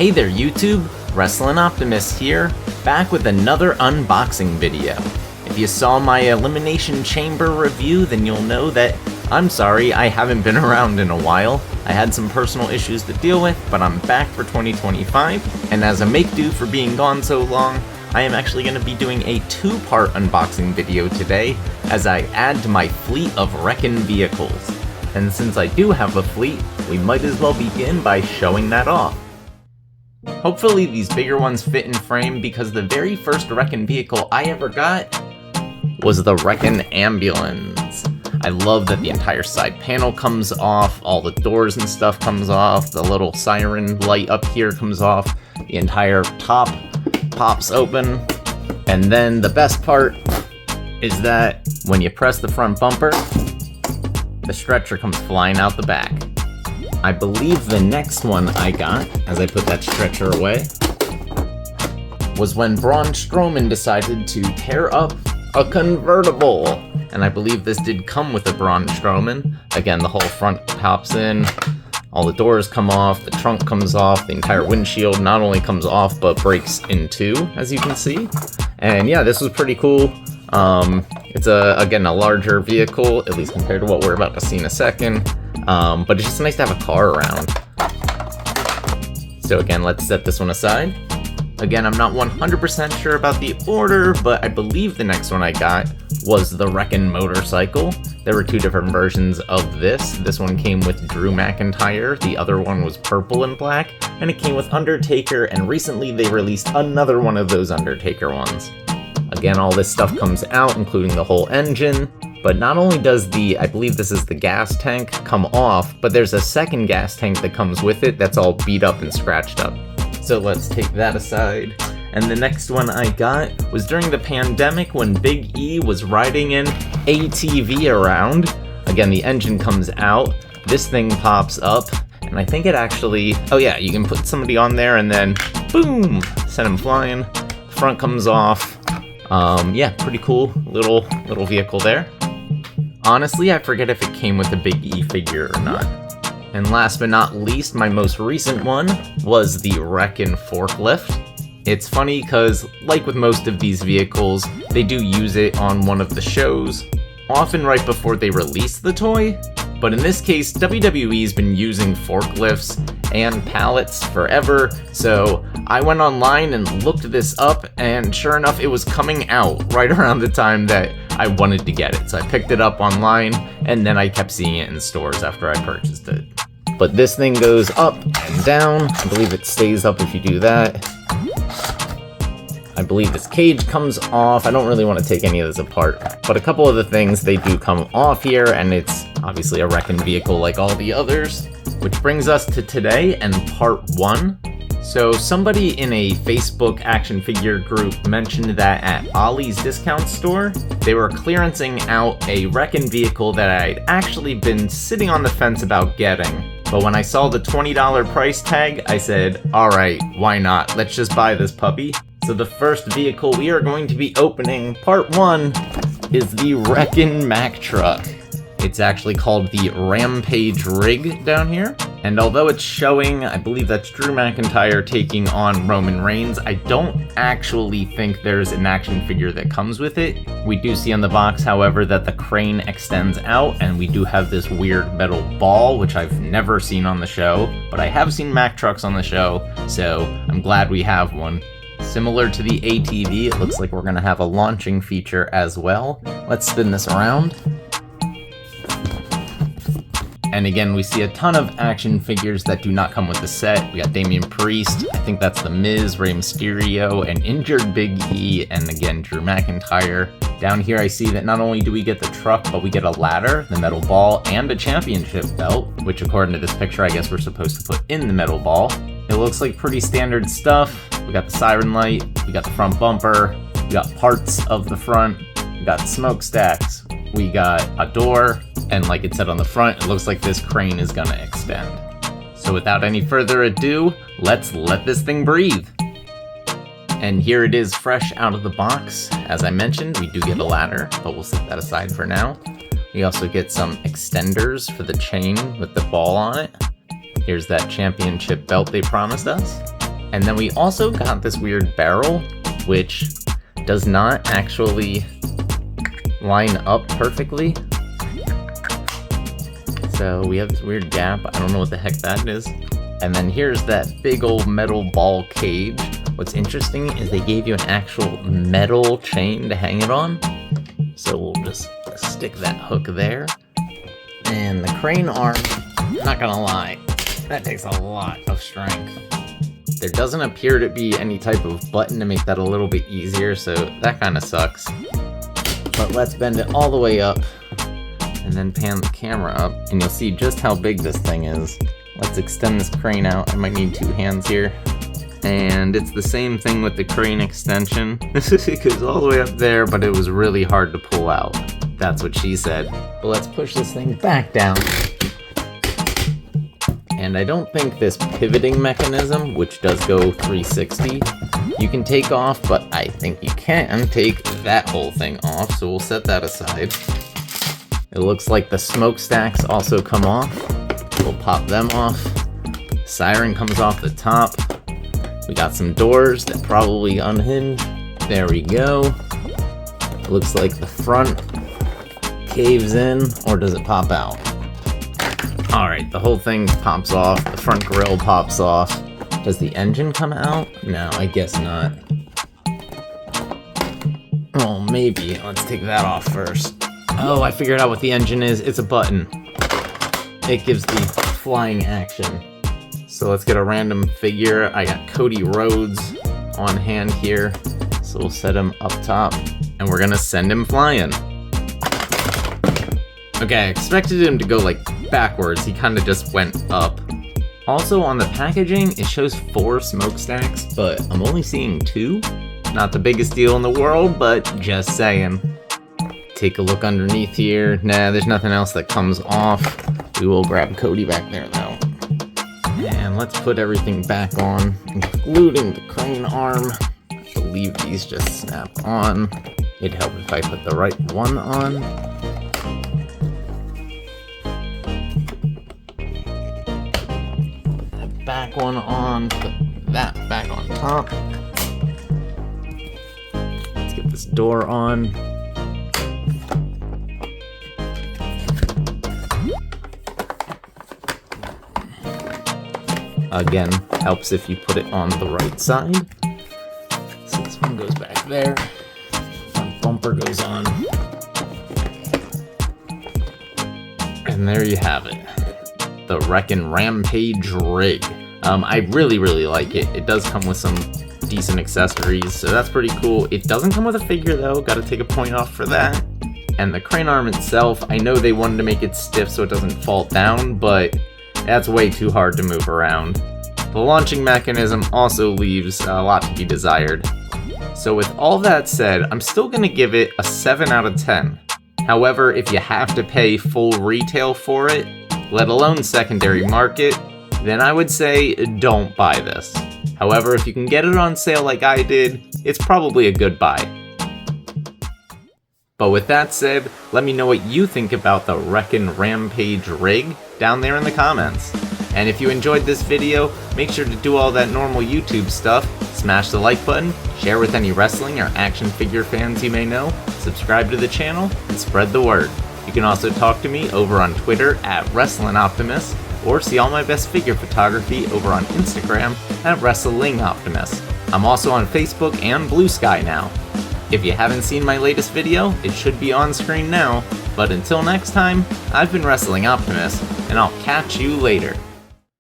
Hey there YouTube, WrestlingOptimus here, back with another unboxing video. If you saw my Elimination Chamber review, then you'll know that I'm sorry I haven't been around in a while. I had some personal issues to deal with, but I'm back for 2025, and as a make-do for being gone so long, I am actually going to be doing a two-part unboxing video today as I add to my fleet of Wrekkin vehicles. And since I do have a fleet, we might as well begin by showing that off. Hopefully these bigger ones fit in frame because the very first Wrekkin vehicle I ever got was the Wrekkin Ambulance. I love that the entire side panel comes off, all the doors and stuff comes off, the little siren light up here comes off, the entire top pops open, and then the best part is that when you press the front bumper, the stretcher comes flying out the back. I believe the next one I got, as I put that stretcher away, was when Braun Strowman decided to tear up a convertible. And I believe this did come with a Braun Strowman. Again, the whole front pops in, all the doors come off, the trunk comes off, the entire windshield not only comes off, but breaks in two, as you can see. And yeah, this was pretty cool. It's again, a larger vehicle, at least compared to what we're about to see in a second. But it's just nice to have a car around. So again, let's set this one aside. Again, I'm not 100% sure about the order, but I believe the next one I got was the Wrekkin motorcycle. There were two different versions of this. This one came with Drew McIntyre, the other one was purple and black, and it came with Undertaker, and recently they released another one of those Undertaker ones. Again, all this stuff comes out, including the whole engine, but not only does the, I believe this is the gas tank, come off, but there's a second gas tank that comes with it that's all beat up and scratched up. So let's take that aside. And the next one I got was during the pandemic when Big E was riding an ATV around. Again, the engine comes out, this thing pops up, and I think it actually, oh yeah, you can put somebody on there and then boom, send him flying. The front comes off. Yeah, pretty cool little vehicle there. Honestly, I forget if it came with the Big E figure or not. And last but not least, my most recent one was the Wrekkin forklift. It's funny because, like with most of these vehicles, they do use it on one of the shows, often right before they release the toy. But in this case, WWE's been using forklifts and pallets forever, so I went online and looked this up, and sure enough, it was coming out right around the time that I wanted to get it. So I picked it up online, and then I kept seeing it in stores after I purchased it. But this thing goes up and down. I believe it stays up if you do that. I believe this cage comes off. I don't really want to take any of this apart, but a couple of the things, they do come off here, and it's obviously a Wrekkin vehicle like all the others. Which brings us to today and part one. So somebody in a Facebook action figure group mentioned that at Ollie's discount store, they were clearancing out a Wrekkin vehicle that I'd actually been sitting on the fence about getting. But when I saw the $20 price tag, I said, alright, why not? Let's just buy this puppy. So the first vehicle we are going to be opening, part one, is the Wrekkin Mack Truck. It's actually called the Rampage Rig down here. And although it's showing, I believe that's Drew McIntyre taking on Roman Reigns, I don't actually think there's an action figure that comes with it. We do see on the box, however, that the crane extends out, and we do have this weird metal ball, which I've never seen on the show, but I have seen Mack trucks on the show, so I'm glad we have one. Similar to the ATV, it looks like we're gonna have a launching feature as well. Let's spin this around. And again, we see a ton of action figures that do not come with the set. We got Damian Priest, I think that's The Miz, Rey Mysterio, an injured Big E, and again, Drew McIntyre. Down here I see that not only do we get the truck, but we get a ladder, the metal ball, and a championship belt, which according to this picture, I guess we're supposed to put in the metal ball. It looks like pretty standard stuff. We got the siren light, we got the front bumper, we got parts of the front, we got smokestacks, we got a door, and like it said on the front, it looks like this crane is gonna extend. So without any further ado, let's let this thing breathe. And here it is fresh out of the box. As I mentioned, we do get a ladder, but we'll set that aside for now. We also get some extenders for the chain with the ball on it. Here's that championship belt they promised us. And then we also got this weird barrel, which does not actually line up perfectly. So we have this weird gap. I don't know what the heck that is. And then here's that big old metal ball cage. What's interesting is they gave you an actual metal chain to hang it on. So we'll just stick that hook there. And the crane arm, not gonna lie, that takes a lot of strength. There doesn't appear to be any type of button to make that a little bit easier, so that kind of sucks. But let's bend it all the way up and then pan the camera up, and you'll see just how big this thing is. Let's extend this crane out. I might need 2 hands here. And it's the same thing with the crane extension. It goes all the way up there, but it was really hard to pull out. That's what she said. But let's push this thing back down. And I don't think this pivoting mechanism, which does go 360, you can take off, but I think you can take that whole thing off, so we'll set that aside. It looks like the smokestacks also come off. We'll pop them off. Siren comes off the top. We got some doors that probably unhinge. There we go. Looks like the front caves in, or does it pop out? Alright, the whole thing pops off. The front grille pops off. Does the engine come out? No, I guess not. Oh, maybe. Let's take that off first. Oh, I figured out what the engine is. It's a button. It gives the flying action. So let's get a random figure. I got Cody Rhodes on hand here. So we'll set him up top. And we're gonna send him flying. Okay, I expected him to go like backwards. He kind of just went up. Also on the packaging, it shows 4 smokestacks, but I'm only seeing 2. Not the biggest deal in the world, but just saying. Take a look underneath here. Nah, there's nothing else that comes off. We will grab Cody back there though. And let's put everything back on, including the crane arm. I believe these just snap on. It'd help if I put the right one on. That back one on, put that back on top. Let's get this door on. Again, helps if you put it on the right side. So this one goes back there. Front bumper goes on. And there you have it. The Wrekkin Rampage Rig. I really like it. It does come with some decent accessories, so that's pretty cool. It doesn't come with a figure though, gotta take a point off for that. And the crane arm itself, I know they wanted to make it stiff so it doesn't fall down, but that's way too hard to move around. The launching mechanism also leaves a lot to be desired. So with all that said, I'm still going to give it a 7 out of 10. However, if you have to pay full retail for it, let alone secondary market, then I would say don't buy this. However, if you can get it on sale like I did, it's probably a good buy. But with that said, let me know what you think about the Wrekkin Rampage Rig down there in the comments. And if you enjoyed this video, make sure to do all that normal YouTube stuff. Smash the like button, share with any wrestling or action figure fans you may know, subscribe to the channel, and spread the word. You can also talk to me over on Twitter at WrestlingOptimus, or see all my best figure photography over on Instagram at WrestlingOptimus. I'm also on Facebook and Blue Sky now. If you haven't seen my latest video, it should be on screen now. But until next time, I've been WrestlingOptimus, and I'll catch you later.